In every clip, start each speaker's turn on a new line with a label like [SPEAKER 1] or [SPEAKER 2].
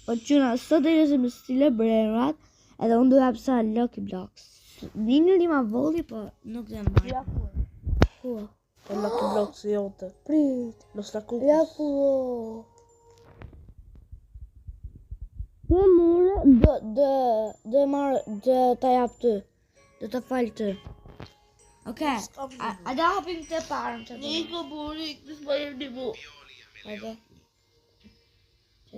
[SPEAKER 1] Po quna, sot e njëse me stile bremrat, edhe unë duhe apsa Lucky Blocks. Një rima volli, po nuk dhe mbaj.
[SPEAKER 2] Ja ku.
[SPEAKER 1] Ku?
[SPEAKER 2] E Lucky Blocks jote.
[SPEAKER 1] Prit.
[SPEAKER 2] Los Tacucos.
[SPEAKER 1] Ja ku. Dë ta jap ty. Dë të fal ty. Okej. A da hapim të parën që
[SPEAKER 2] Niko buri, këtës ma jem një bu.
[SPEAKER 1] Hajde.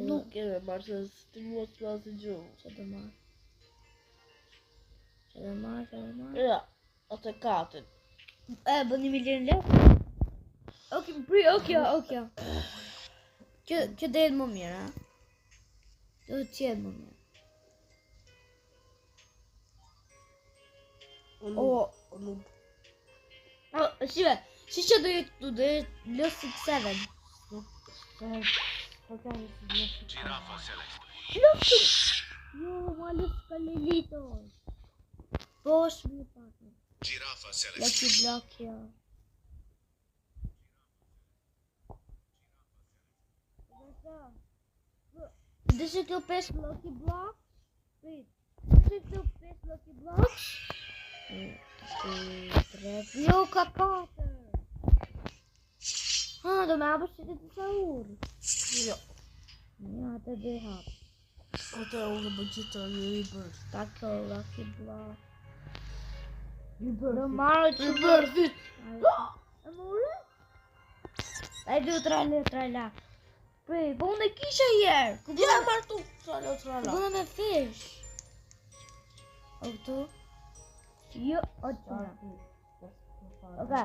[SPEAKER 2] Nuk keme marrë se ti mua të plasë gjumë.
[SPEAKER 1] Që të marrë?
[SPEAKER 2] Ja, atë katin.
[SPEAKER 1] Bën 1 milion lekë? Okej. Që dhe më mirë, ha? Do të qenë më mirë. Shive, si që do jetë Lost 7.
[SPEAKER 3] Girafa Celeste.
[SPEAKER 1] Jo, ma Lost Kalelitos. Bosh mi pak.
[SPEAKER 3] Girafa Celeste.
[SPEAKER 1] Lucky Block, ja. Dëshë këto 5 Lucky Blocks? Wait. Dëshë këto 5 Lucky Blocks? 3. Jo, ka 4. Do me apësh që të saur.
[SPEAKER 2] Jo.
[SPEAKER 1] Ja, të dhe hap.
[SPEAKER 2] Atë e unë bë gjithë të një ribër.
[SPEAKER 1] Tako Lucky Block.
[SPEAKER 2] Ribër.
[SPEAKER 1] Do marrë që
[SPEAKER 2] Ribër, dit.
[SPEAKER 1] E more? Ai du 3 lek. Prej, po unë e kisha herë.
[SPEAKER 2] Ja, marrë tu. Trala.
[SPEAKER 1] Bëna me fish. O këtu? Jo, o qëra. Oke.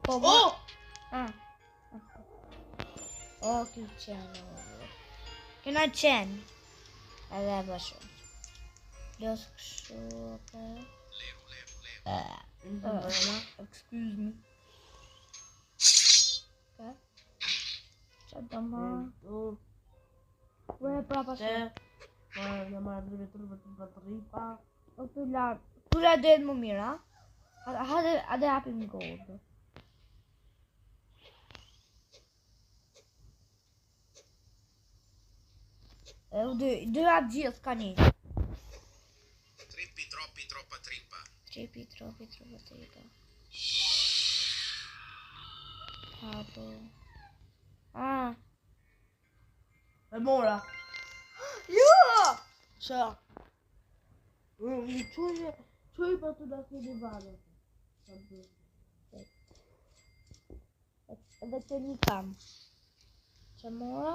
[SPEAKER 1] Po, O, kjo qenë. Këna qenë. Edhe e bëshu. Ljus kështu, oke.
[SPEAKER 2] Excuse me.
[SPEAKER 1] Oke. Qa të marrë? Ku e prapa shumë?
[SPEAKER 2] Në marrë dhe ripa.
[SPEAKER 1] O të lartë. Tu la dhe më mirë, ha? Hade hapim gold. Dy hap gjithë ka një.
[SPEAKER 3] Trippi, troppi, troppa trippa.
[SPEAKER 1] Trippi, troppi, troppa trippa. Hapo.
[SPEAKER 2] E mora.
[SPEAKER 1] Jo!
[SPEAKER 2] Qa? Quj pa të nasi një vane.
[SPEAKER 1] Edhe që një kam. Që mora?